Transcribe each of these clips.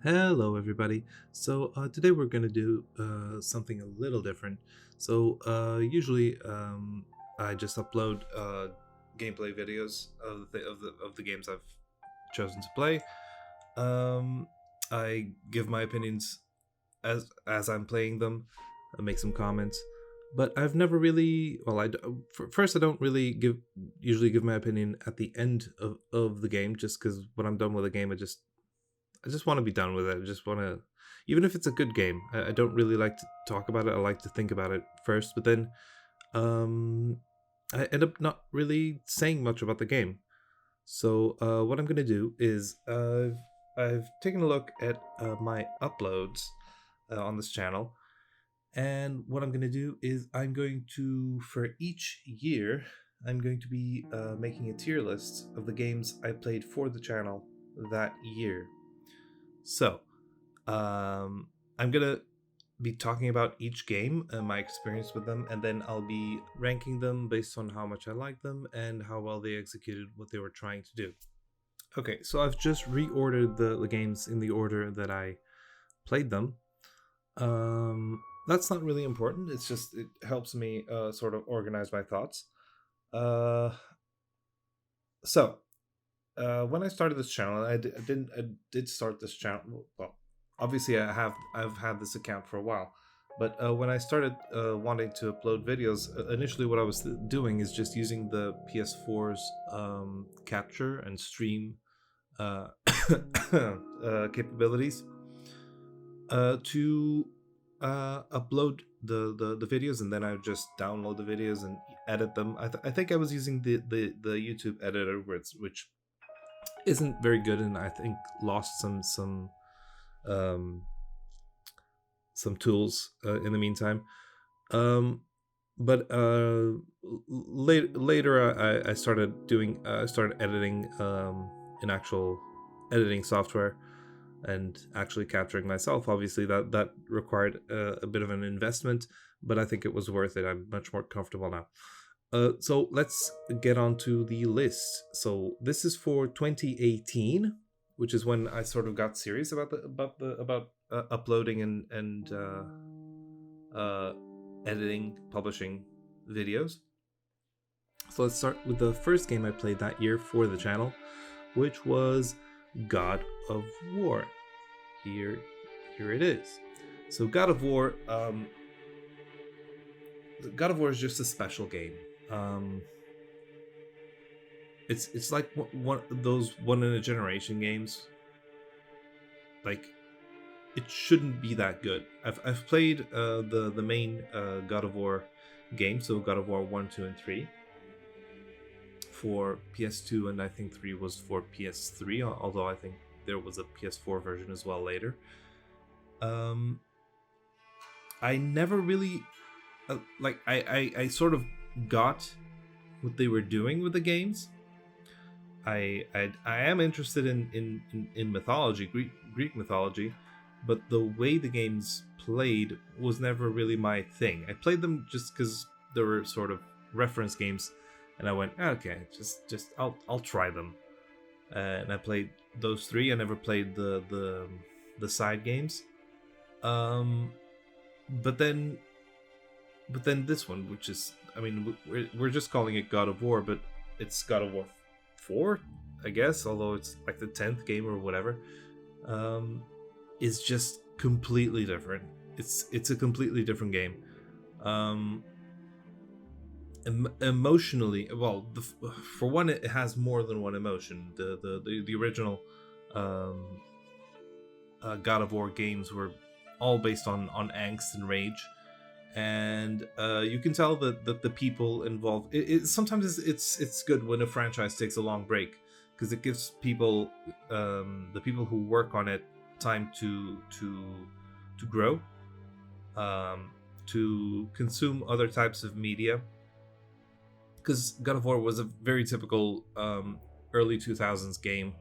Hello, everybody. Today we're going to do something a little different. Usually I just upload gameplay videos of the games I've chosen to play. Um, I give my opinions as I'm playing them, make some comments. But I've never really, well, first I don't really usually give my opinion at the end of the game, just because when I'm done with a game, I just want to be done with it. I just want to, even if it's a good game, I don't really like to talk about it. I like to think about it first, but then um, I end up not really saying much about the game. What I'm gonna do is I've taken a look at my uploads on this channel, and what I'm gonna do is I'm going to, for each year, I'm going to be making a tier list of the games I played for the channel that year. So, um, I'm gonna be talking about each game and my experience with them, and then I'll be ranking them based on how much I like them and how well they executed what they were trying to do. Okay, so I've just reordered the games in the order that I played them. That's not really important. It's just it helps me sort of organize my thoughts. Uh, when I started this channel, I did start this channel. Well, obviously I've had this account for a while, but when I started wanting to upload videos, initially what I was doing is just using the PS4's capture and stream uh, capabilities to upload the videos, and then I would just download the videos and edit them. I think I was using the YouTube editor, which isn't very good, and I think lost um, some tools in the meantime. Um, but later I started doing I started editing in actual editing software and actually capturing myself. Obviously, that required a bit of an investment, but I think it was worth it. I'm much more comfortable now. So let's get on to the list. So this is for 2018, which is when I sort of got serious about uploading and editing, publishing videos. So let's start with the first game I played that year for the channel, which was God of War. Here, here it is. So God of War is just a special game. Um, it's like one of those one in a generation games. Like, it shouldn't be that good. I've played the main God of War game, so God of War 1, 2, and 3 for PS2, and I think 3 was for PS3, although I think there was a PS4 version as well later. Um, I never really I sort of got what they were doing with the games. I am interested in mythology, Greek mythology, but the way the games played was never really my thing. I played them just because they were sort of reference games, and I went, okay, just I'll try them. And I played those three. I never played the side games. Um, but then this one, which is, I mean, we're just calling it God of War, but it's God of War 4, I guess, although it's like the 10th game or whatever. um is just completely different. It's a completely different game. um Emotionally, well, for one, it has more than one emotion. The original um God of War games were all based on angst and rage, and you can tell that the people involved. Sometimes it's good when a franchise takes a long break, because it gives people, the people who work on it, time to grow, um, to consume other types of media. Because God of War was a very typical early 2000s game,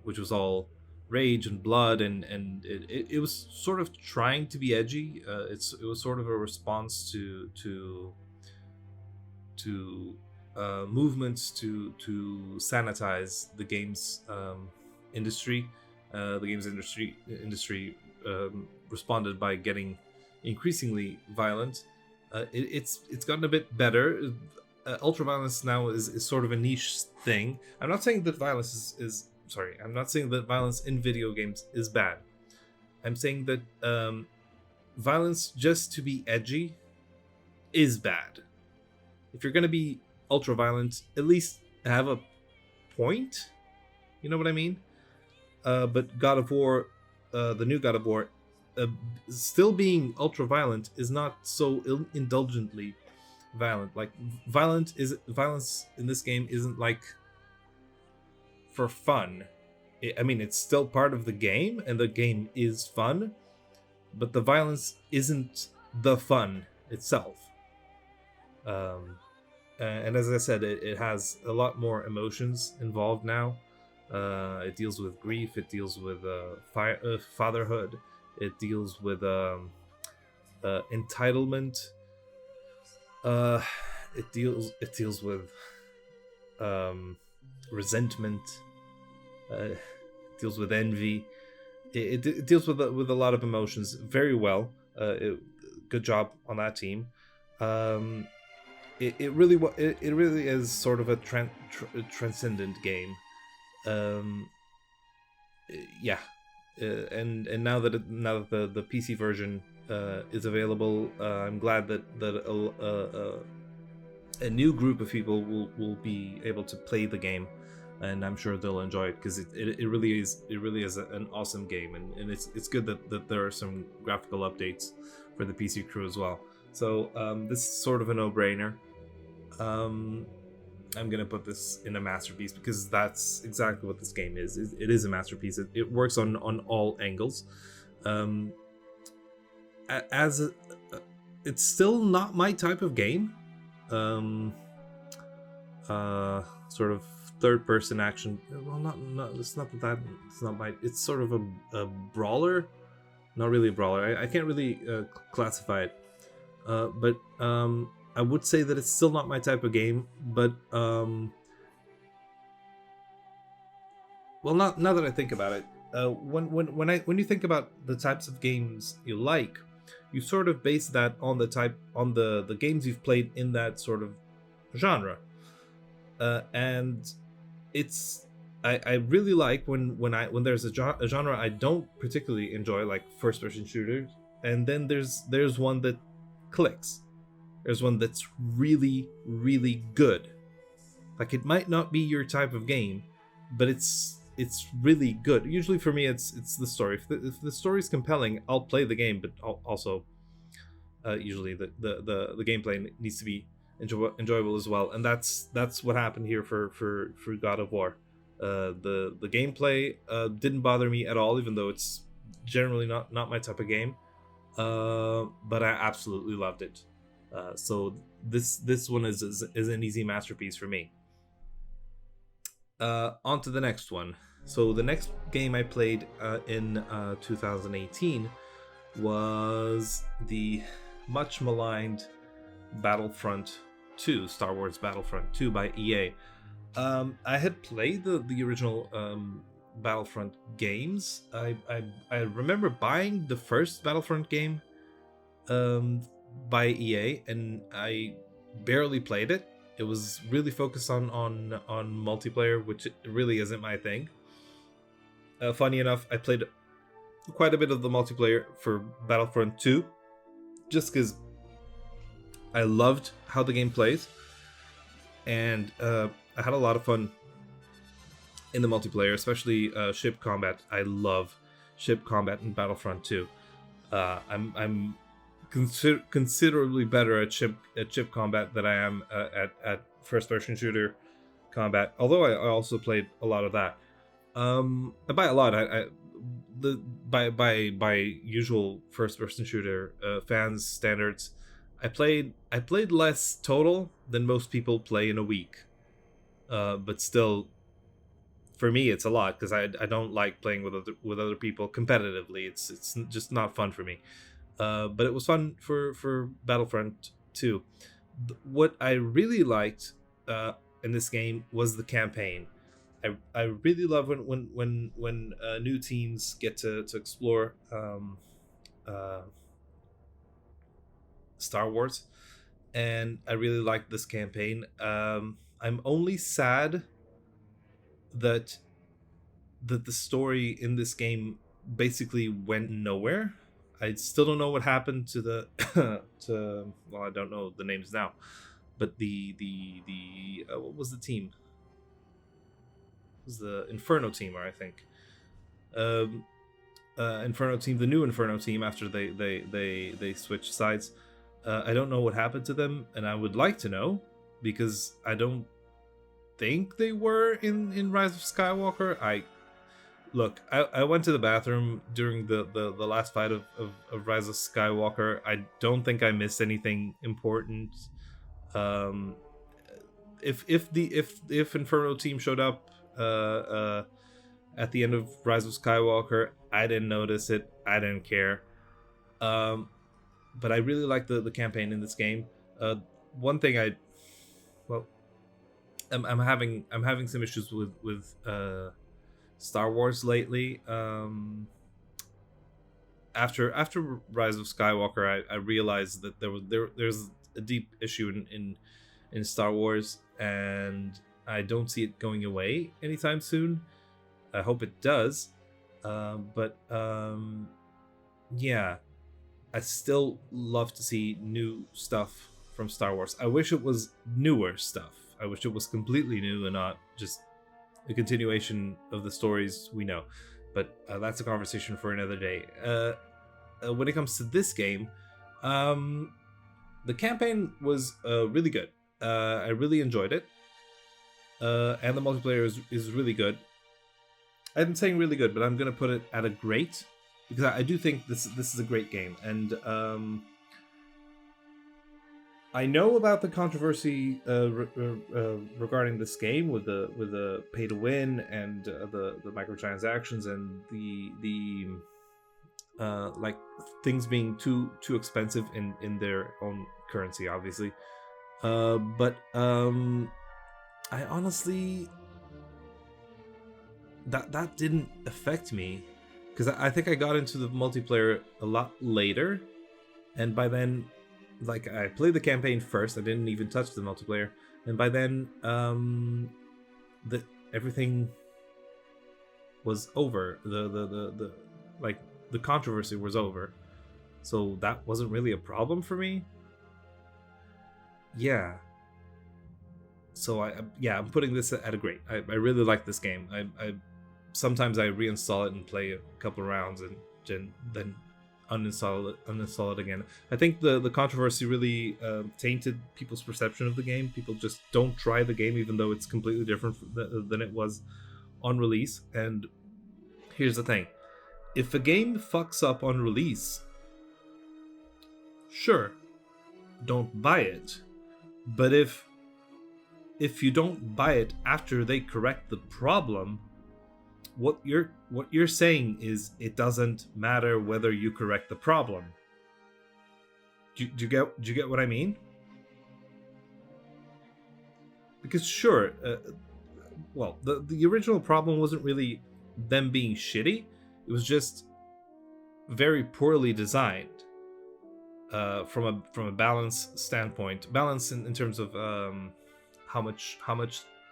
which was all rage and blood, and it was sort of trying to be edgy. It was sort of a response to movements to sanitize the games industry, The games industry responded by getting increasingly violent. It's gotten a bit better. Ultra violence now is sort of a niche thing. I'm not saying that violence is sorry. I'm not saying that violence in video games is bad. I'm saying that violence just to be edgy is bad. If you're gonna be ultra violent, at least have a point. You know what I mean? But God of War, the new God of War, uh, still being ultra violent is not so indulgently violent. Like violence in this game isn't like for fun. I mean, it's still part of the game, and the game is fun, but the violence isn't the fun itself. And as I said, it has a lot more emotions involved now. It deals with grief. It deals with fatherhood. It deals with entitlement. It deals with resentment. It deals with envy. It deals with a lot of emotions very well. Good job on that team. It really is sort of a transcendent game. Yeah, and now that the PC version is available, I'm glad that a new group of people will be able to play the game, and I'm sure they'll enjoy it because it really is an awesome game, and it's good that there are some graphical updates for the PC crew as well. So this is sort of a no-brainer. I'm gonna put this in a masterpiece because that's exactly what this game is. It is a masterpiece. It works on all angles. It's still not my type of game. Sort of third-person action. Well, not it's not that it's not my. It's sort of a brawler. Not really a brawler. I can't really classify it. But I would say that it's still not my type of game, but well, not now that I think about it, when you think about the types of games you like, you sort of base that on the games you've played in that sort of genre, and I really like when there's a genre I don't particularly enjoy, like first-person shooters, and then there's one that clicks. There's one that's really, really good. Like, it might not be your type of game, but it's really good. Usually for me, it's the story. If the story's compelling, I'll play the game, but also usually the gameplay needs to be enjoyable as well. And that's what happened here for God of War. The gameplay didn't bother me at all, even though it's generally not my type of game. But I absolutely loved it. So this one is an easy masterpiece for me. On to the next one. So the next game I played in 2018 was the much maligned Battlefront 2, Star Wars Battlefront 2 by EA. I had played the original Battlefront games. I remember buying the first Battlefront game by EA, and I barely played it. It was really focused on multiplayer, which really isn't my thing. Funny enough, I played quite a bit of the multiplayer for Battlefront 2, just because I loved how the game plays, and I had a lot of fun in the multiplayer, especially ship combat. I love ship combat in Battlefront 2. I'm considerably better at ship combat than I am at first-person shooter combat. Although I also played a lot of that. And by a lot, by usual first-person shooter fans standards, I played less total than most people play in a week. But still, for me, it's a lot because I don't like playing with other people competitively. It's just not fun for me. But it was fun for Battlefront 2. What I really liked in this game was the campaign. I really love when new teams get to explore uh, Star Wars, and I really like this campaign. I'm only sad that the story in this game basically went nowhere. I still don't know what happened to the to well, I don't know the names now, but the what was the team? It was the Inferno team, or I think um, Inferno team, the new Inferno team after they switched sides. I don't know what happened to them, and I would like to know because I don't think they were in Rise of Skywalker. I went to the bathroom during the last fight of Rise of Skywalker. I don't think I missed anything important. Um, if Inferno team showed up at the end of Rise of Skywalker, I didn't notice it. I didn't care. Um, but I really like the campaign in this game. One thing well, I'm having some issues with Star Wars lately. After Rise of Skywalker, I realized that there's a deep issue in Star Wars, and I don't see it going away anytime soon. I hope it does, but yeah, I still love to see new stuff from Star Wars. I wish it was newer stuff. I wish it was completely new and not just a continuation of the stories we know. But that's a conversation for another day. When it comes to this game, the campaign was really good. I really enjoyed it. And the multiplayer is really good. I'm saying really good, but I'm going to put it at a great, because I do think this is a great game. And I know about the controversy regarding this game with the pay to win and the microtransactions and the like things being too expensive in their own currency, obviously. But I honestly that didn't affect me, because I think I got into the multiplayer a lot later, and by then, like, I played the campaign first. I didn't even touch the multiplayer, and by then, everything was over. The like the controversy was over, so that wasn't really a problem for me. Yeah. So I'm putting this at a great. I really like this game. I sometimes I reinstall it and play a couple rounds and then uninstall it again. I think the controversy really tainted people's perception of the game. People just don't try the game even though it's completely different than it was on release. And here's the thing: if a game fucks up on release, sure, don't buy it. But if you don't buy it after they correct the problem, what you're saying is it doesn't matter whether you correct the problem. Do you get what I mean? Because sure, well, the original problem wasn't really them being shitty. It was just very poorly designed. From a balance standpoint, balance in terms of how much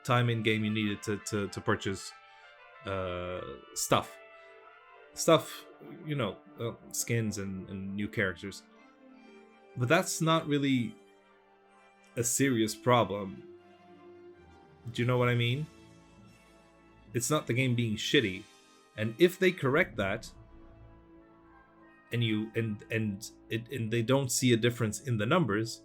time in game you needed to purchase stuff, skins and new characters. But that's not really a serious problem. Do you know what I mean? It's not the game being shitty, and if they correct that, and they don't see a difference in the numbers,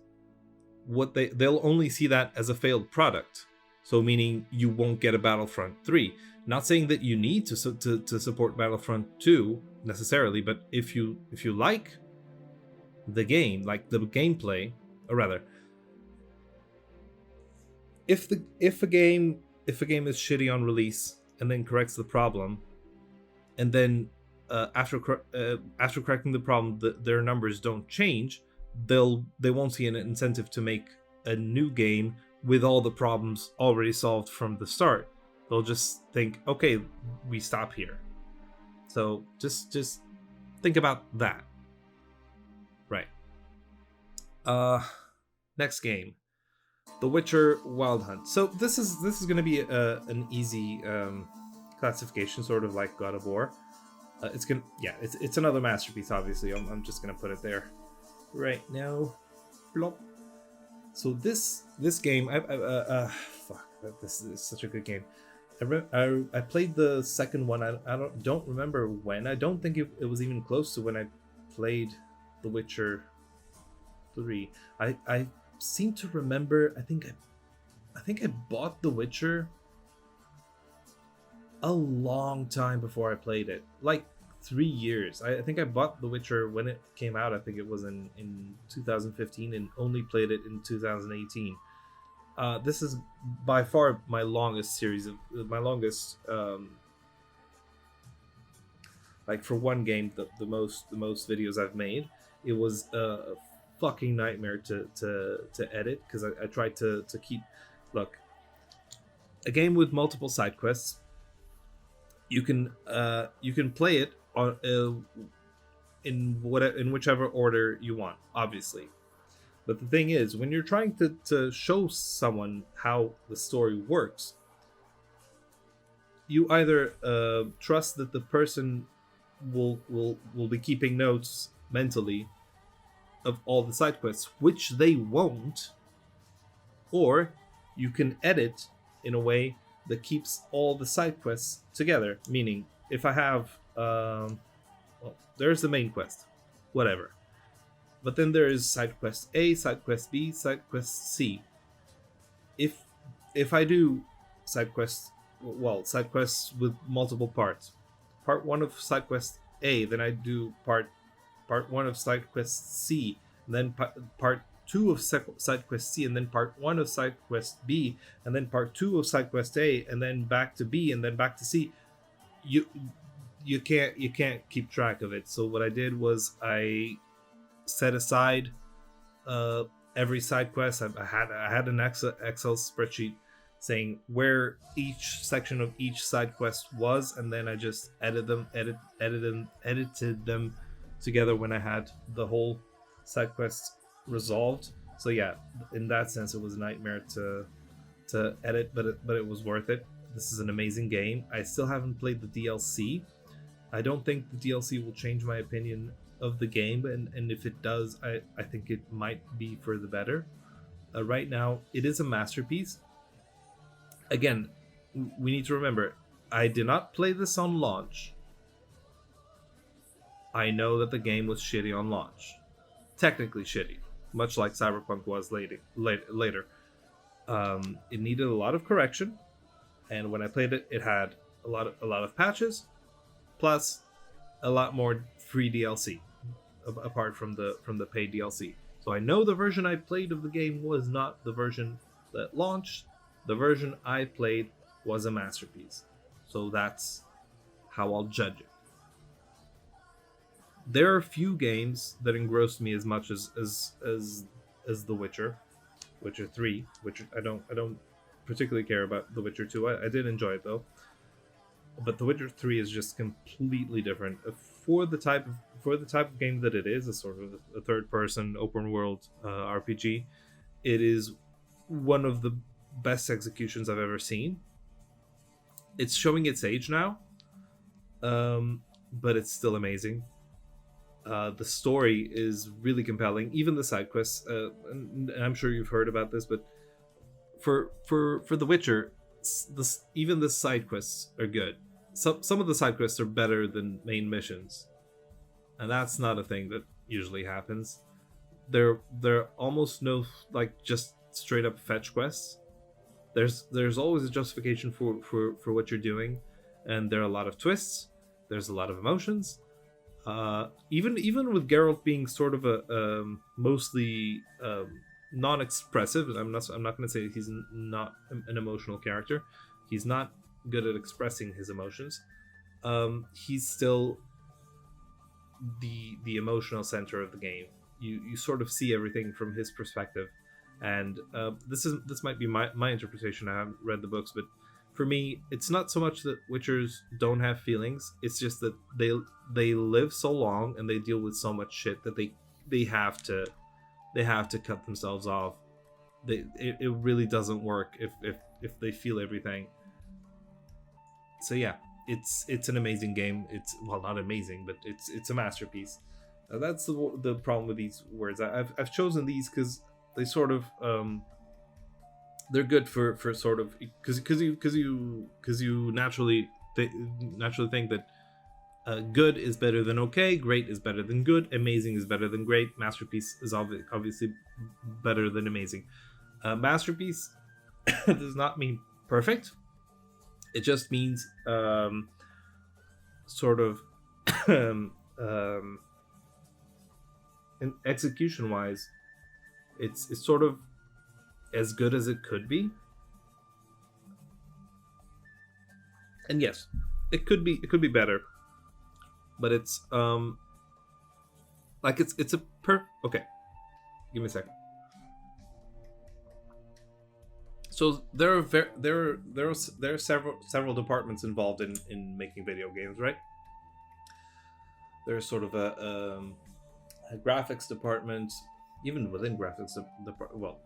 they'll only see that as a failed product. So meaning you won't get a Battlefront 3. Not saying that you need to support Battlefront 2 necessarily, but if you like the game, like the gameplay, or rather, if a game is shitty on release and then corrects the problem, and then after correcting the problem, their numbers don't change, they won't see an incentive to make a new game with all the problems already solved from the start. they'll just think, okay, we stop here. So just think about that. Right. Next game, The Witcher Wild Hunt. So this is going to be an easy classification, sort of like God of War. It's another masterpiece. Obviously, I'm just gonna put it there right now. Plop. So this game, this is such a good game. I played the second one. I don't remember when. I don't think it was even close to when I played The Witcher 3. I seem to remember. I think I bought The Witcher a long time before I played it, like 3 years. I think I bought The Witcher when it came out. I think it was in 2015, and only played it in 2018. This is by far my longest series of my longest like for one game, the most videos I've made. It was a fucking nightmare to edit, because I tried to keep, look, a game with multiple side quests. You can play it on in whichever order you want, obviously. But the thing is, when you're trying to show someone how the story works, you either trust that the person will be keeping notes mentally of all the side quests, which they won't, or you can edit in a way that keeps all the side quests together. Meaning, if I have there's the main quest, whatever, but then there is side quest A, side quest B, side quest C. If I do side quests with multiple parts, part 1 of side quest A, then I do part 1 of side quest C, and then part 2 of side quest C, and then part 1 of side quest B, and then part 2 of side quest A, and then back to B, and then back to C. You can't keep track of it. So what I did was I set aside every side quest. I had an Excel spreadsheet saying where each section of each side quest was, and then I just edited them together when I had the whole side quest resolved. So yeah, in that sense, it was a nightmare to edit, but it was worth it. This is an amazing game. I still haven't played the DLC. I don't think the DLC will change my opinion of the game, and if it does, I think it might be for the better. Right now, it is a masterpiece. Again, we need to remember, I did not play this on launch. I know that the game was shitty on launch. Technically shitty, much like Cyberpunk was later. It needed a lot of correction, and when I played it, it had a lot of patches, plus a lot more free DLC apart from the paid DLC. So I know the version I played of the game was not the version that launched. The version I played was a masterpiece. So that's how I'll judge it. There are few games that engrossed me as much as The Witcher 3, which I don't particularly care about The Witcher 2. I did enjoy it though. But The Witcher 3 is just completely different for the type of game that it is, a sort of a third-person open-world RPG. It is one of the best executions I've ever seen. It's showing its age now, but it's still amazing. The story is really compelling. Even the side quests, and I'm sure you've heard about this, but for The Witcher, even the side quests are good. Some of the side quests are better than main missions, and that's not a thing that usually happens. There almost no just straight up fetch quests. There's always a justification for what you're doing, and there are a lot of twists. There's a lot of emotions. Even with Geralt being sort of a mostly non-expressive. I'm not going to say he's not an emotional character. He's not good at expressing his emotions. He's still the emotional center of the game. You sort of see everything from his perspective, and this might be my interpretation. I haven't read the books, but for me, it's not so much that Witchers don't have feelings. It's just that they live so long and they deal with so much shit that they have to they have to cut themselves off. It really doesn't work if they feel everything. So yeah, it's an amazing game. It's, well, not amazing, but it's a masterpiece. That's the problem with these words. I've chosen these because they sort of they're good for sort of because you naturally think that good is better than okay, great is better than good, amazing is better than great, masterpiece is obviously better than amazing. Masterpiece does not mean perfect. It just means sort of in execution wise, it's sort of as good as it could be. And yes, it could be better, but it's like it's a okay. Give me a second. So there are several departments involved in making video games, right? There's sort of a graphics department, even within graphics well,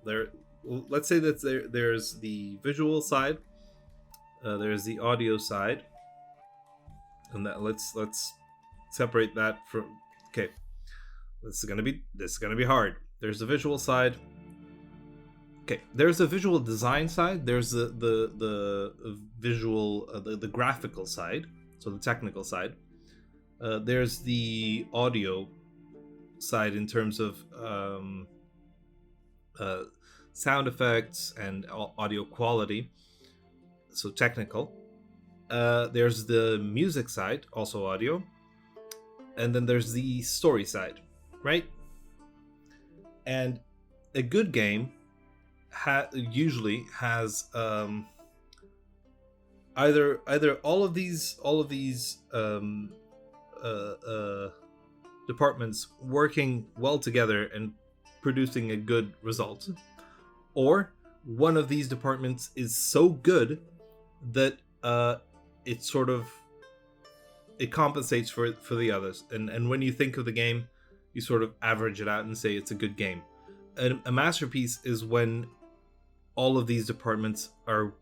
let's say that there's the visual side, there's the audio side, and that let's separate that from. Okay, this is gonna be hard. There's the visual side. Okay, there's the visual design side. There's the visual the graphical side, so the technical side. There's the audio side in terms of sound effects and audio quality, so technical. There's the music side, also audio, and then there's the story side, right? And a good game usually has either all of these departments working well together and producing a good result, or one of these departments is so good that it sort of it compensates for the others, and when you think of the game, you sort of average it out and say it's a good game. A masterpiece is when all of these departments are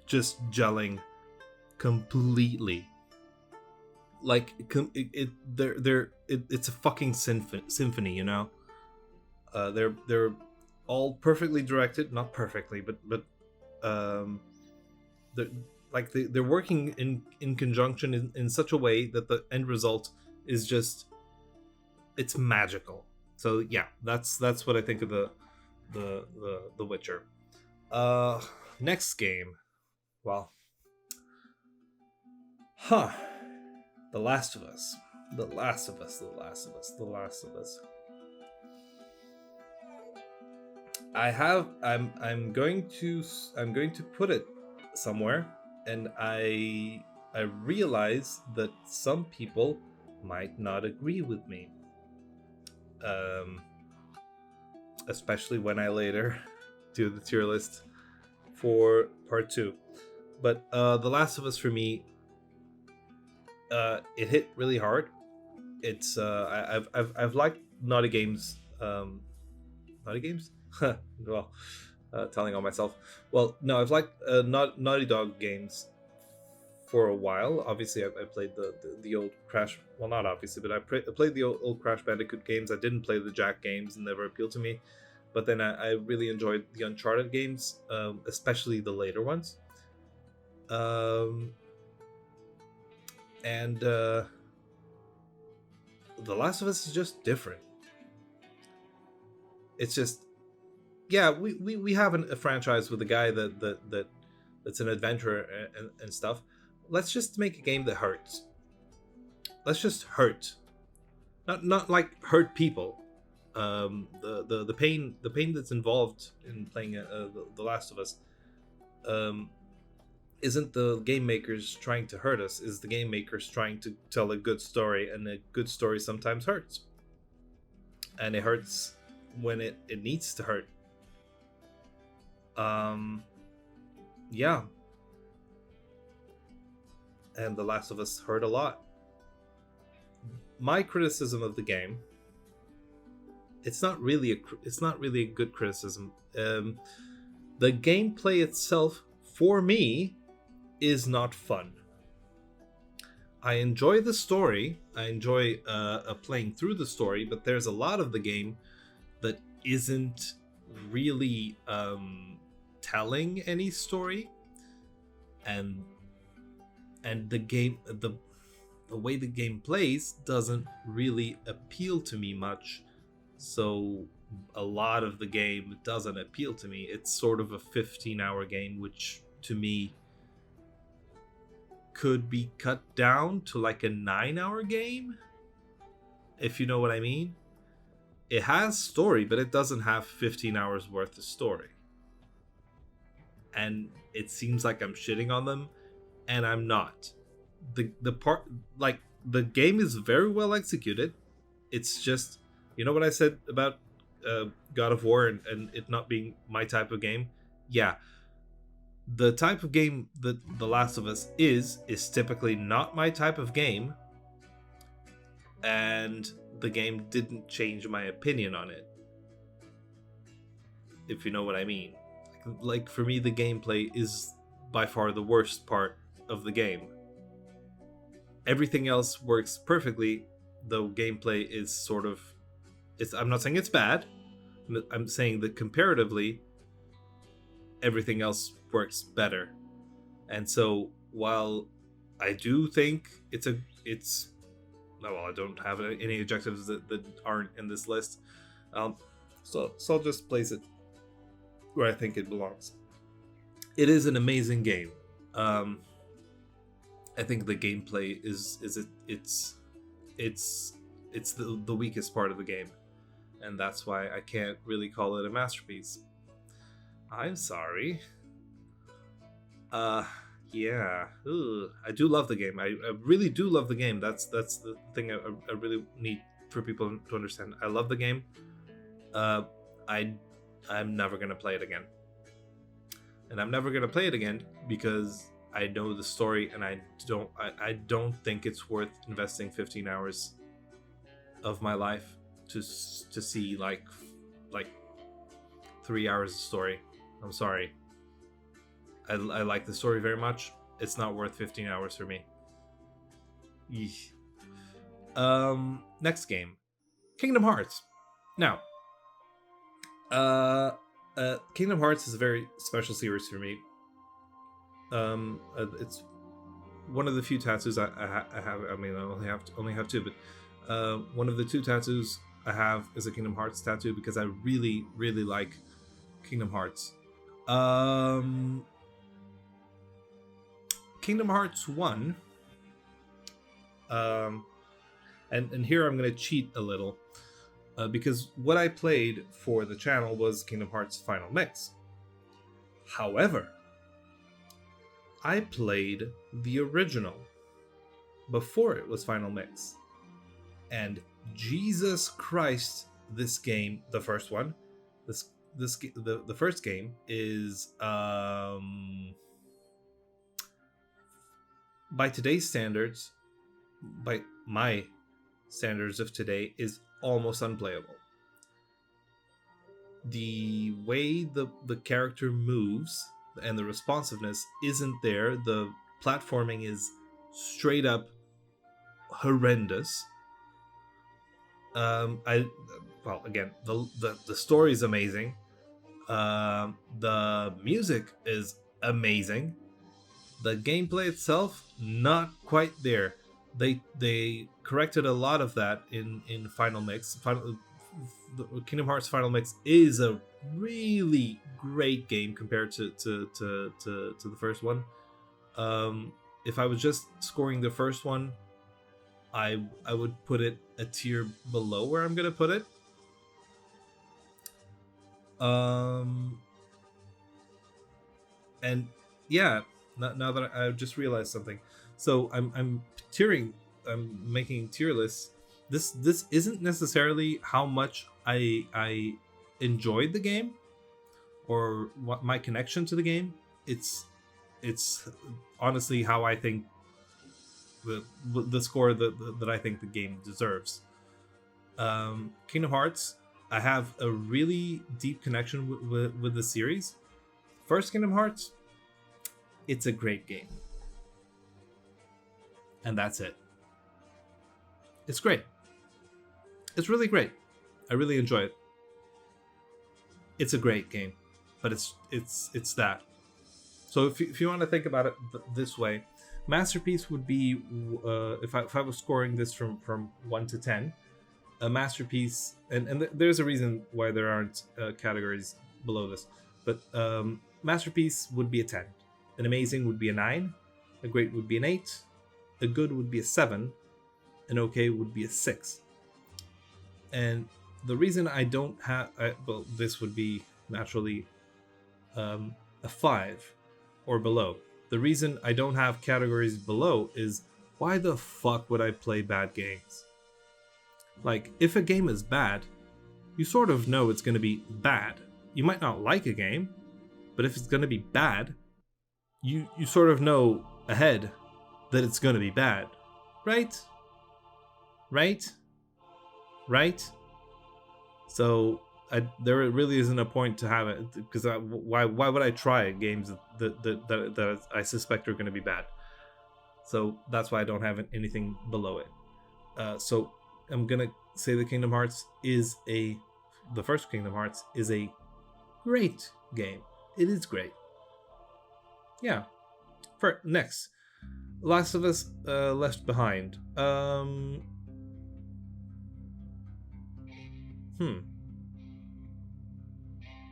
just gelling completely. Like it's a fucking symphony, you know. They're all perfectly directed, not perfectly, but they're working in conjunction in such a way that the end result is just, it's magical. So yeah, that's what I think of the Witcher. Next game, well, The Last of Us. The Last of Us. The Last of Us. The Last of Us. I'm going to put it somewhere, and I realize that some people might not agree with me. Especially when I later do the tier list for part 2. But The Last of Us, for me, it hit really hard. It's I've liked Naughty Games. Naughty Games? Well, telling on myself. Well, no, I've liked Naughty Dog games for a while. Obviously, I played the old Crash. Well, not obviously, but I played the old Crash Bandicoot games. I didn't play the Jack games, and never appealed to me. But then I really enjoyed the Uncharted games, especially the later ones. And The Last of Us is just different. It's just, yeah, we have a franchise with a guy that's an adventurer and stuff. Let's just make a game that hurts. Let's just hurt, not like hurt people. The pain that's involved in playing The Last of Us isn't the game makers trying to hurt us, is the game makers trying to tell a good story, and a good story sometimes hurts, and it hurts when it needs to hurt. Yeah, and The Last of Us hurt a lot. My criticism of the game, it's not really a good criticism. The gameplay itself, for me, is not fun. I enjoy the story. I enjoy playing through the story, but there's a lot of the game that isn't really telling any story, and the way the game plays doesn't really appeal to me much. So a lot of the game doesn't appeal to me. It's sort of a 15-hour game, which to me could be cut down to like a 9-hour game, if you know what I mean. It has story, but it doesn't have 15 hours worth of story. And it seems like I'm shitting on them, and I'm not. The part, like, the game is very well executed. It's just, you know what I said about God of War and it not being my type of game? Yeah. The type of game that The Last of Us is typically not my type of game, and the game didn't change my opinion on it, if you know what I mean. Like, for me, the gameplay is by far the worst part of the game. Everything else works perfectly. The gameplay is sort of, I'm not saying it's bad. I'm saying that comparatively, everything else works better. And so while I do think well, I don't have any adjectives that aren't in this list. So I'll just place it where I think it belongs. It is an amazing game. I think the gameplay it's the weakest part of the game, and that's why I can't really call it a masterpiece. I'm sorry. Yeah. Ugh. I do love the game. I really do love the game. That's the thing I really need for people to understand. I love the game. I'm never gonna play it again, and I'm never gonna play it again because I know the story, and I don't think it's worth investing 15 hours of my life to see like 3 hours of story. I'm sorry. I like the story very much. It's not worth 15 hours for me. Yeesh. Next game, Kingdom Hearts. Now, Kingdom Hearts is a very special series for me. It's one of the few tattoos I have. I mean, I only have two, but one of the two tattoos I have is a Kingdom Hearts tattoo because I really, really like Kingdom Hearts. Kingdom Hearts 1, and here I'm going to cheat a little, because what I played for the channel was Kingdom Hearts Final Mix. However, I played the original before it was Final Mix, and Jesus Christ, this game, the first one, the first game is by today's standards, by my standards of today, is almost unplayable. The way the character moves and the responsiveness isn't there. The platforming is straight up horrendous. Again, the story is amazing. The music is amazing. The gameplay itself, not quite there. They corrected a lot of that in Final Mix. Kingdom Hearts Final Mix is a really great game compared to the first one. If I was just scoring the first one, I would put it a tier below where I'm gonna put it. And yeah, now that I've just realized something, so I'm making tier lists. This isn't necessarily how much I enjoyed the game or what my connection to the game. It's honestly how I think the score that I think the game deserves. Kingdom Hearts, I have a really deep connection with the series. First Kingdom Hearts, it's a great game, and that's it. It's great. It's really great. I really enjoy it. It's a great game, but it's that. So if you want to think about it this way, masterpiece would be if I was scoring this from 1 to 10, a masterpiece, and there's a reason why there aren't categories below this, but masterpiece would be a 10, an amazing would be a 9, a great would be an 8, a good would be a 7, an okay would be a 6. And the reason I don't have, well, this would be naturally a 5 or below. The reason I don't have categories below is, why the fuck would I play bad games? Like, if a game is bad, you sort of know it's going to be bad. You might not like a game, but if it's going to be bad, you sort of know ahead that it's going to be bad. Right? Right? Right? So there really isn't a point to have it, because why would I try games that I suspect are going to be bad? So that's why I don't have anything below it. So I'm gonna say the first Kingdom Hearts is a great game. It is great. Yeah. For next, Last of Us Left Behind.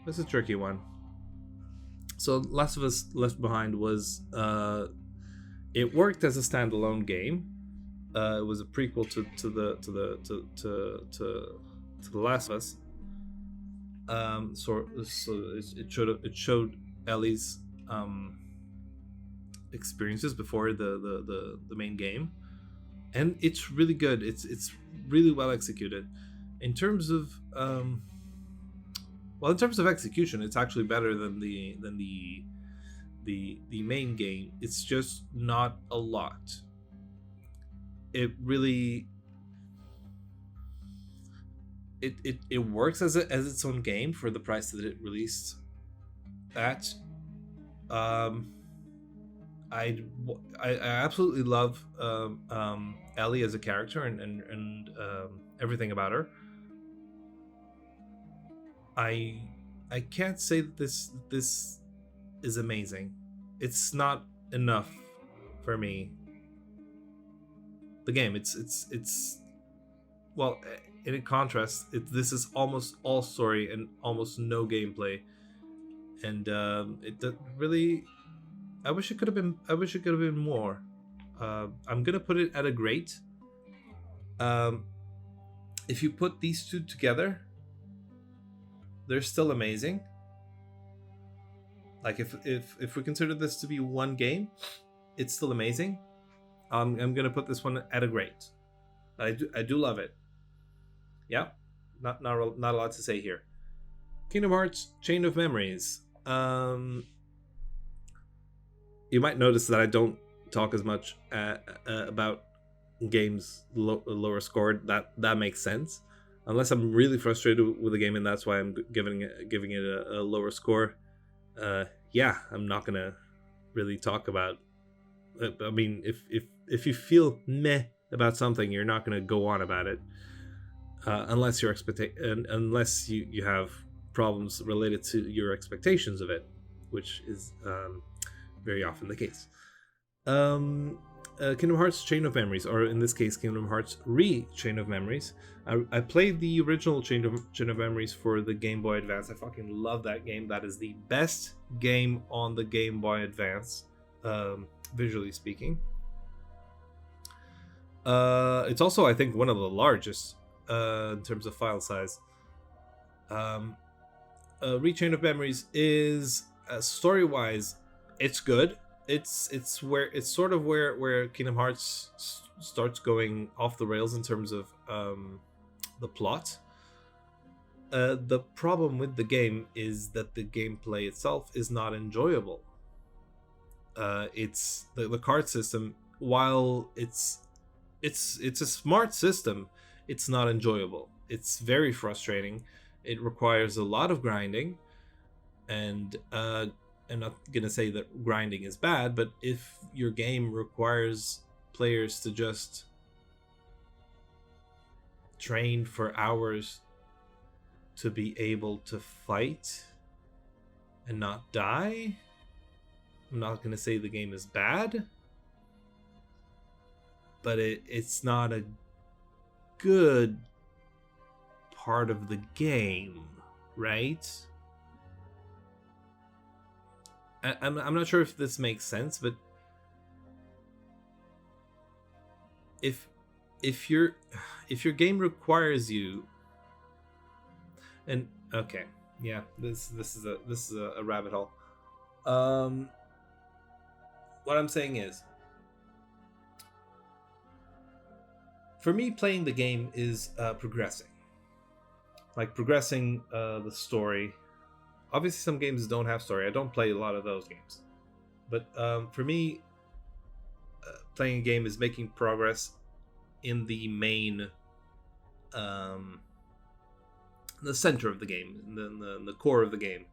This is a tricky one. So Last of Us Left Behind was it worked as a standalone game. It was a prequel to the Last of Us. So it showed Ellie's experiences before the main game, and it's really good. It's really well executed. In terms of in terms of execution, it's actually better than the main game. It's just not a lot. It really it works as its own game for the price that it released at. I absolutely love Ellie as a character and everything about her. I can't say that this is amazing. It's not enough for me. The game, it's well, in contrast, this is almost all story and almost no gameplay, and it really. I wish it could have been more. I'm gonna put it at a great. If you put these two together, they're still amazing. Like if we consider this to be one game, it's still amazing. I'm gonna put this one at a great. I do love it. Yeah, not a lot to say here. Kingdom Hearts Chain of Memories. You might notice that I don't talk as much about games lower scored. That makes sense, unless I'm really frustrated with the game, and that's why I'm giving it a lower score. Yeah, I'm not gonna really talk about. I mean, if you feel meh about something, you're not gonna go on about it, unless unless you have problems related to your expectations of it, which is very often the case. Kingdom Hearts Chain of Memories, or in this case, Kingdom Hearts Chain of Memories. I played the original Chain of Memories for the Game Boy Advance. I fucking love that game. That is the best game on the Game Boy Advance, visually speaking. It's also, I think, one of the largest in terms of file size. Chain of Memories is story-wise, it's good. It's sort of where Kingdom Hearts starts going off the rails in terms of the plot. The problem with the game is that the gameplay itself is not enjoyable. It's the card system while it's a smart system, it's not enjoyable. It's very frustrating. It requires a lot of grinding, and I'm not gonna say that grinding is bad, but if your game requires players to just train for hours to be able to fight and not die, I'm not gonna say the game is bad, but it's not a good part of the game, right? I'm not sure if this makes sense, but if your game requires you, and okay, yeah, this is a rabbit hole. What I'm saying is, for me, playing the game is progressing, like progressing the story. Obviously, some games don't have story. I don't play a lot of those games, but for me, playing a game is making progress in the main, the center of the game, in the core of the game,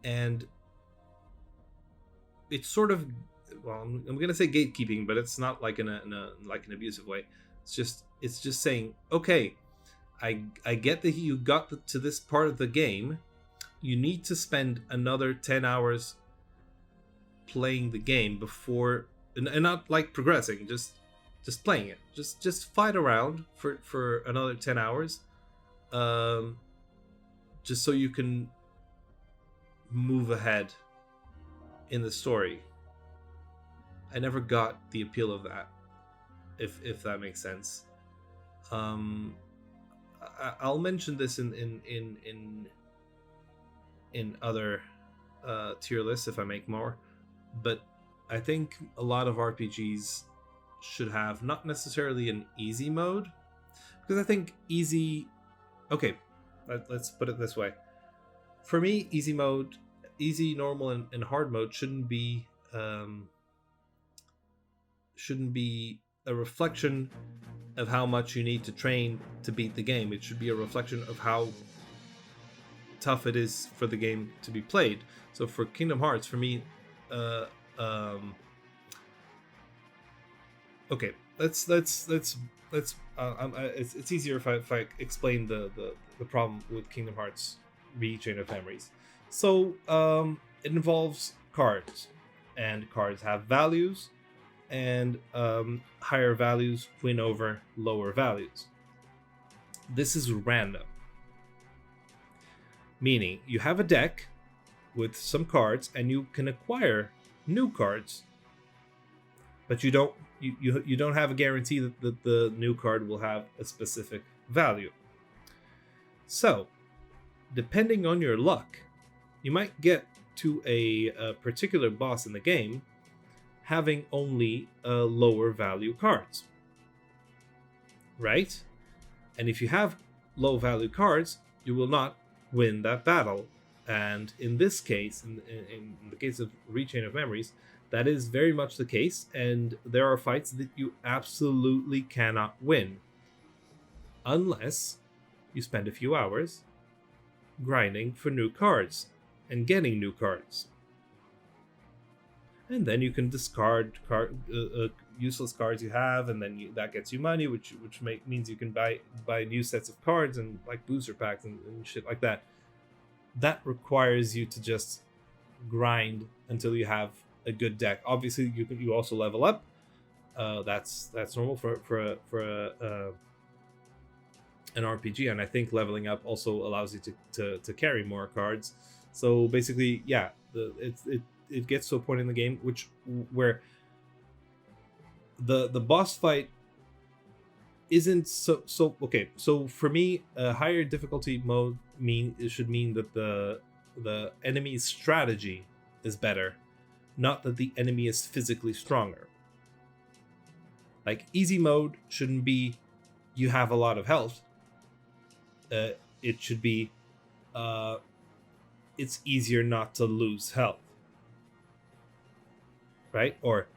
and it's sort of, well, I'm gonna say gatekeeping, but it's not like in a like an abusive way. It's just saying, okay, I get that you got to this part of the game. You need to spend another 10 hours playing the game before, and not like progressing, just playing it. Just fight around for another 10 hours, just so you can move ahead in the story. I never got the appeal of that, if that makes sense. I'll mention this in other tier lists if I make more, but I think a lot of RPGs should have not necessarily an easy mode, because I think easy, okay, let's put it this way. For me, easy mode, easy, normal, and hard mode shouldn't be a reflection of how much you need to train to beat the game. It should be a reflection of how tough it is for the game to be played. So for Kingdom Hearts, for me, okay, let's it's easier if I explain the problem with Kingdom Hearts Chain of Memories. So it involves cards, and cards have values, and higher values win over lower values. This is random, meaning you have a deck with some cards and you can acquire new cards, but you don't have a guarantee that the new card will have a specific value. So depending on your luck, you might get to a particular boss in the game having only lower value cards, right? And if you have low value cards, you will not win that battle. And in this case, in the case of Rechain of Memories, that is very much the case, and there are fights that you absolutely cannot win unless you spend a few hours grinding for new cards and getting new cards. And then you can discard useless cards you have, and then that gets you money, which means you can buy new sets of cards and like booster packs and shit like that. That requires you to just grind until you have a good deck. Obviously, you also level up. That's normal for an RPG, and I think leveling up also allows you to carry more cards. So basically, yeah, it gets to a point in the game where the boss fight isn't so okay. So for me, a higher difficulty mode should mean that the enemy's strategy is better, not that the enemy is physically stronger. Like easy mode shouldn't be you have a lot of health. It should be it's easier not to lose health, right? Or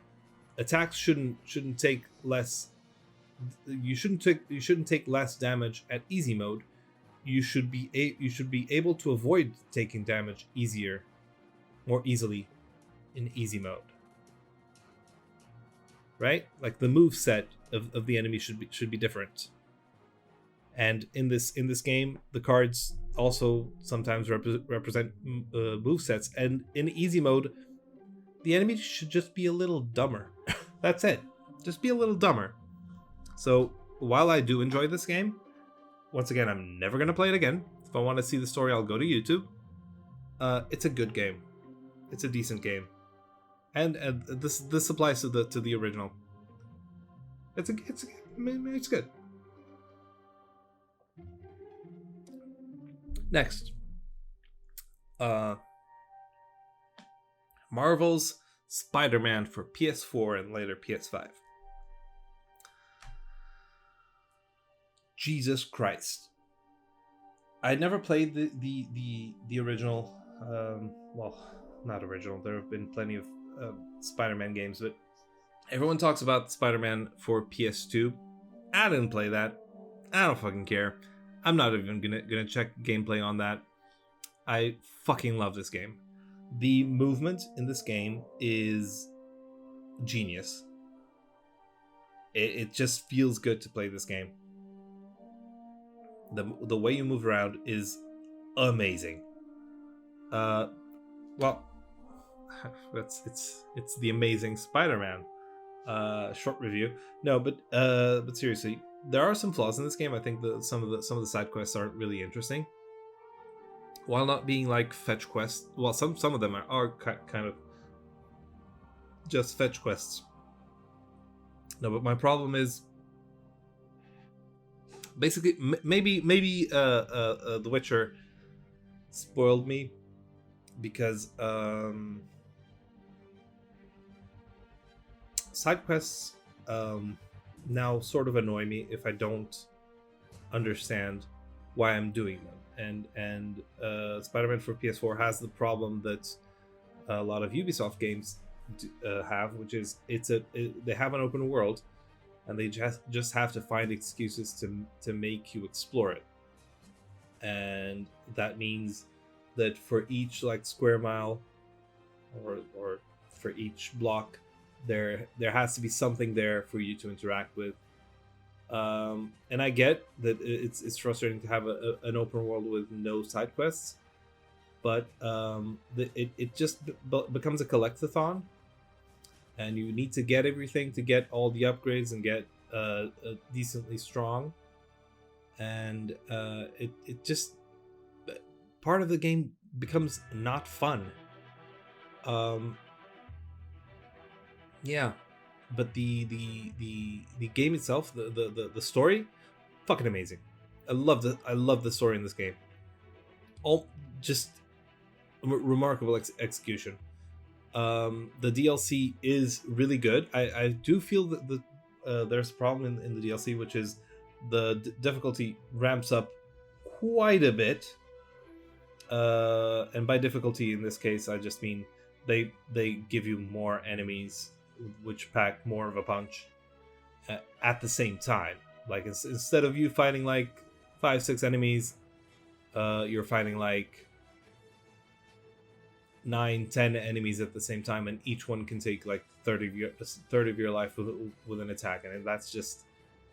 attacks shouldn't take less. You shouldn't take less damage at easy mode. You should be able to avoid taking damage more easily in easy mode. Right? Like the move set of the enemy should be different. And in this game, the cards also sometimes represent move sets. And in easy mode, the enemy should just be a little dumber. That's it. Just be a little dumber. So while I do enjoy this game, once again, I'm never gonna play it again. If I want to see the story, I'll go to YouTube. It's a good game. It's a decent game, and this applies to the original. It's good. Next, Marvel's Spider-Man for PS4 and later PS5. Jesus Christ! I never played the original. Well, not original. There have been plenty of Spider-Man games, but everyone talks about Spider-Man for PS2. I didn't play that. I don't fucking care. I'm not even gonna check gameplay on that. I fucking love this game. The movement in this game is genius. It just feels good to play this game. The way you move around is amazing. Well, it's the Amazing Spider-Man short review. No, but seriously, there are some flaws in this game. I think some of the side quests aren't really interesting. While not being like fetch quests, well, some of them are kind of just fetch quests. No, but my problem is basically maybe The Witcher spoiled me because side quests now sort of annoy me if I don't understand why I'm doing them. And Spider-Man for PS4 has the problem that a lot of Ubisoft games have, which is they have an open world, and they just have to find excuses to make you explore it. And that means that for each like square mile or for each block, there has to be something there for you to interact with. And I get that it's frustrating to have an open world with no side quests, but it just becomes a collectathon, and you need to get everything to get all the upgrades and get decently strong, and it just part of the game becomes not fun. Yeah. But the game itself, the story, fucking amazing. I love the story in this game. All just remarkable execution. The DLC is really good. I do feel that there's a problem in the DLC, which is the difficulty ramps up quite a bit. And by difficulty in this case, I just mean they give you more enemies which pack more of a punch at the same time. Like instead of you fighting like 5-6 enemies, you're fighting like 9-10 enemies at the same time, and each one can take like 30 of your life with an attack, and that's just,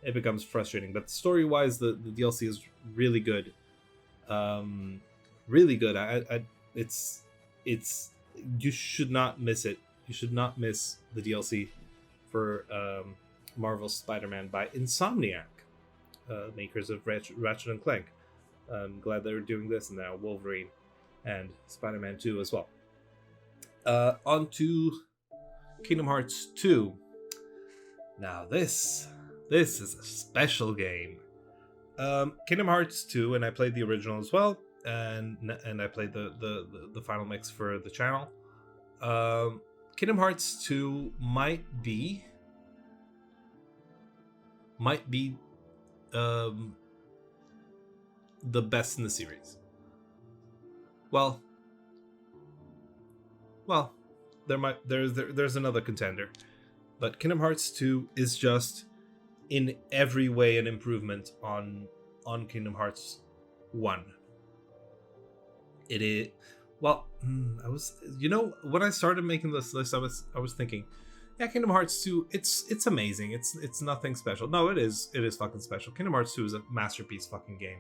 it becomes frustrating. But story wise, the DLC is really good. Really good. It's you should not miss it. You should not miss the DLC for Marvel's Spider-Man by Insomniac, makers of Ratchet and Clank. I'm glad they're doing this, and now Wolverine and Spider-Man 2 as well. On to Kingdom Hearts 2. Now this is a special game. Kingdom Hearts 2, and I played the original as well, and I played the final mix for the channel. Kingdom Hearts 2 might be the best in the series. Well, there's another contender. but Kingdom Hearts 2 is just in every way an improvement on Kingdom Hearts 1. It is well, I was, when I started making this list, I was thinking, yeah, Kingdom Hearts 2, it's amazing. It's nothing special. No, it is fucking special. Kingdom Hearts 2 is a masterpiece fucking game.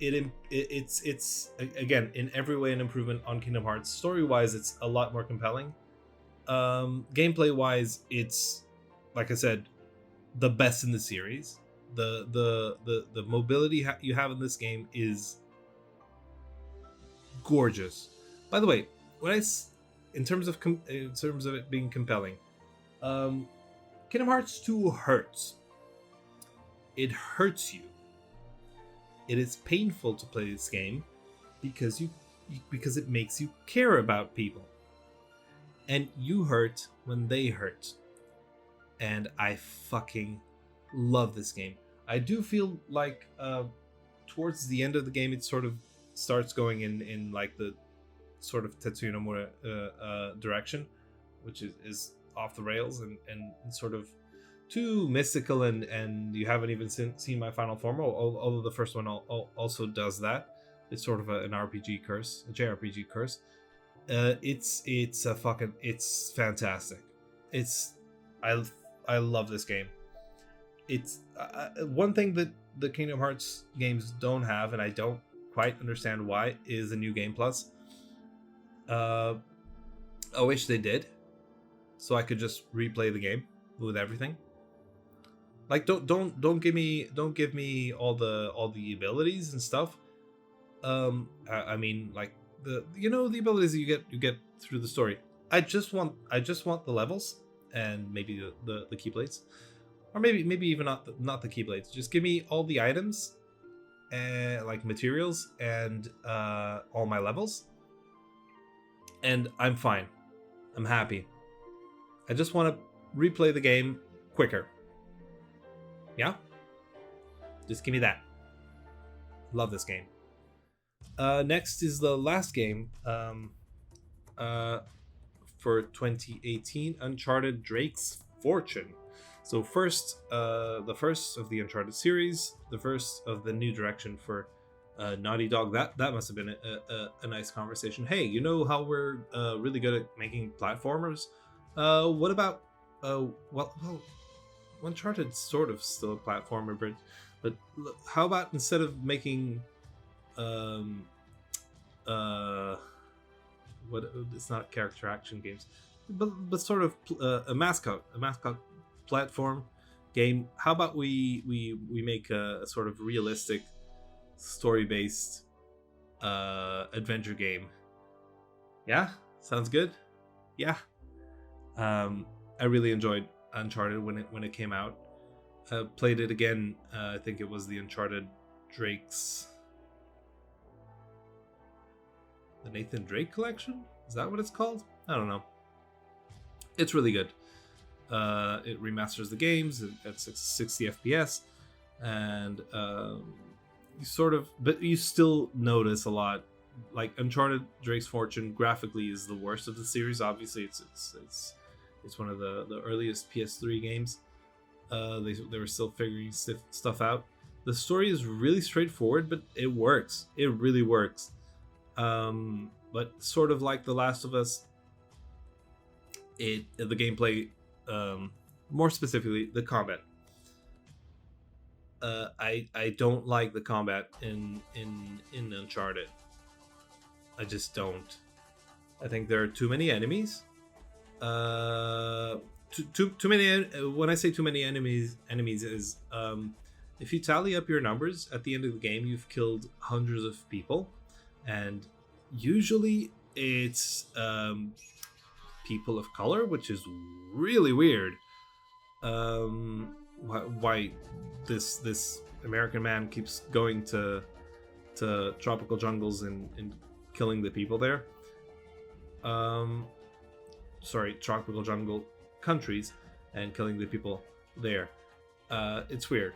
It's again in every way an improvement on Kingdom Hearts. Story wise, it's a lot more compelling. Gameplay wise, it's, like I said, the best in the series. The mobility you have in this game is gorgeous. By the way, in terms of it being compelling, Kingdom Hearts 2 hurts. It hurts you. It is painful to play this game because because it makes you care about people, and you hurt when they hurt. And I fucking love this game. I do feel like towards the end of the game, it sort of starts going in like the sort of Tetsuya Nomura direction, which is off the rails and sort of too mystical, and you haven't even seen my final form, although the first one also does that. It's sort of an RPG curse, a JRPG curse. It's fantastic. I love this game. It's one thing that the Kingdom Hearts games don't have, and I don't quite understand why, is a new game plus. I wish they did, so I could just replay the game with everything. Like, don't give me all the abilities and stuff. I mean, like, the abilities that you get through the story. I just want the levels and maybe the keyblades, or maybe even not the keyblades. Just give me all the items and like materials and all my levels, and I'm fine. I'm happy. I just want to replay the game quicker. Yeah? Just give me that. Love this game. Next is the last game for 2018, Uncharted Drake's Fortune. So the first of the Uncharted series, the first of the new direction for Naughty Dog. That must have been a nice conversation. Hey, you know how we're really good at making platformers? What about well, Uncharted's sort of still a platformer, but how about instead of making what, it's not character action games, but sort of a mascot platform game. How about we make a sort of realistic story based adventure game? Yeah, sounds good. Yeah. I really enjoyed Uncharted when it came out. Played it again. I think it was the Uncharted Drake's, the Nathan Drake collection. Is that what it's called? I don't know. It's really good. It remasters the games at 60 FPS, and but you still notice a lot. Like Uncharted Drake's Fortune graphically is the worst of the series. Obviously, it's one of the earliest PS3 games. They were still figuring stuff out. The story is really straightforward, but it works. It really works. But sort of like The Last of Us, the gameplay, more specifically the combat. I don't like the combat in Uncharted. I just don't. I think there are too many enemies. Too many. When I say too many enemies is if you tally up your numbers at the end of the game, you've killed hundreds of people, and usually it's people of color, which is really weird. Why this American man keeps going to tropical jungles and killing the people there? Sorry, tropical jungle countries and killing the people there. It's weird.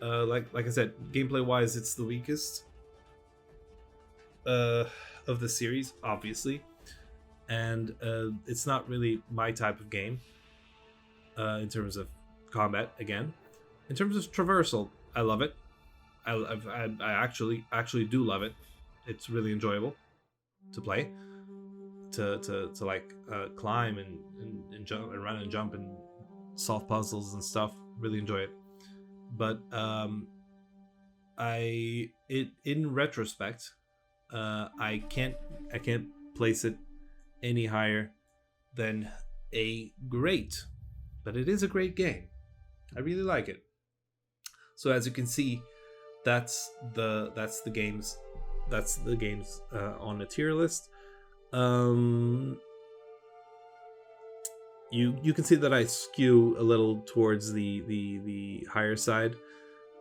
Like I said, gameplay wise, it's the weakest of the series, obviously, and it's not really my type of game. in terms of combat. Again, in terms of traversal, I love it. I actually do love it. It's really enjoyable to play, to like climb and jump and run and jump and solve puzzles and stuff. Really enjoy it. But in retrospect, I can't place it any higher than a great, but it is a great game. I really like it. So as you can see, that's the games on the tier list. You can see that I skew a little towards the higher side.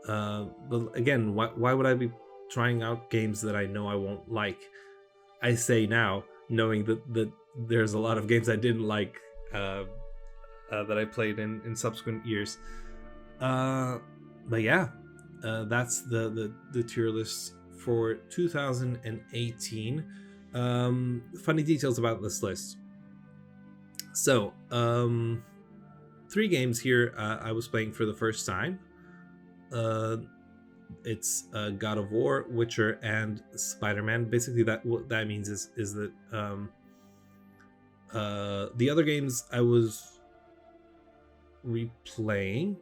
But again, why would I be trying out games that I know I won't like? I say now, knowing that there's a lot of games I didn't like that I played in subsequent years. But yeah, that's the tier list for 2018. Funny details about this list. So, 3 games here I was playing for the first time. It's God of War, Witcher, and Spider-Man. Basically, what that means is that the other games I was replaying,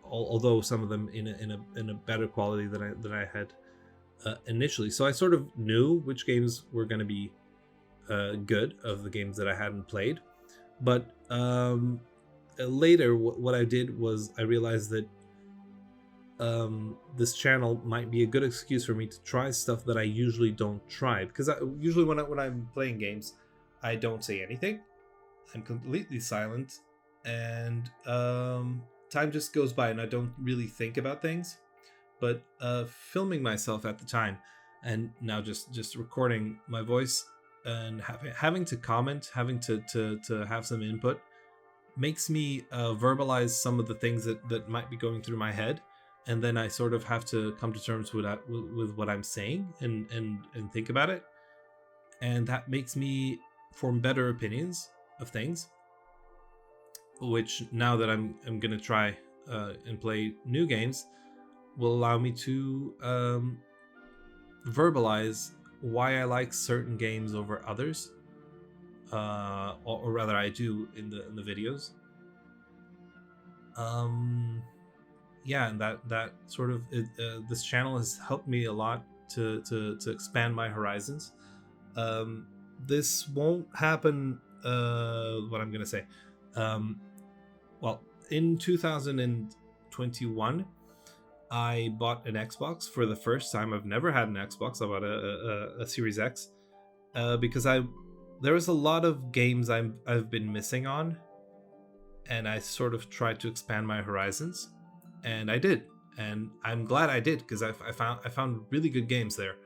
although some of them in a better quality than I had initially. So I sort of knew which games were going to be good of the games that I hadn't played. But later, what I did was I realized that this channel might be a good excuse for me to try stuff that I usually don't try. Because usually when I'm playing games, I don't say anything. I'm completely silent, and time just goes by, and I don't really think about things. But filming myself at the time, and now just recording my voice and having to comment, having to have some input, makes me verbalize some of the things that might be going through my head, and then I sort of have to come to terms with what I'm saying and think about it, and that makes me form better opinions of things, which now that I'm gonna try and play new games will allow me to verbalize why I like certain games over others, or rather I do in the videos. Yeah, and that sort of this channel has helped me a lot to expand my horizons. This won't happen. What I'm gonna say. Well, in 2021. I bought an Xbox for the first time. I've never had an Xbox. I bought a Series X because there was a lot of games I've been missing on, and I sort of tried to expand my horizons, and I did, and I'm glad I did because I found really good games there.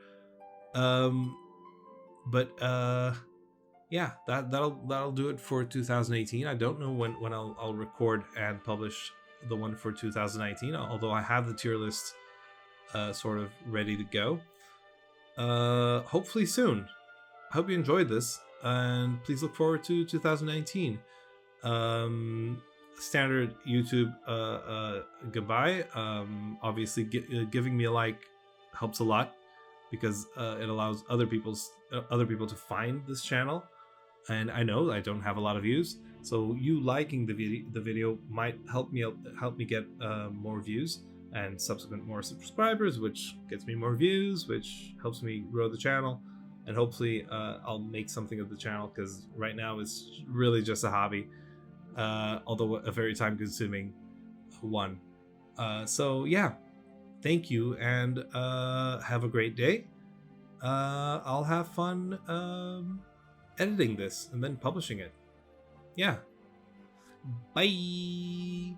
But yeah, that'll do it for 2018. I don't know when I'll record and publish the one for 2019, although I have the tier list sort of ready to go. Hopefully soon. I hope you enjoyed this, and please look forward to 2019. Standard YouTube goodbye. Obviously giving me a like helps a lot because it allows other people to find this channel, and I know I don't have a lot of views. So you liking the video might help me get more views and subsequent more subscribers, which gets me more views, which helps me grow the channel, and hopefully I'll make something of the channel, because right now it's really just a hobby, although a very time-consuming one. So yeah, thank you, and have a great day. I'll have fun editing this and then publishing it. Yeah. Bye.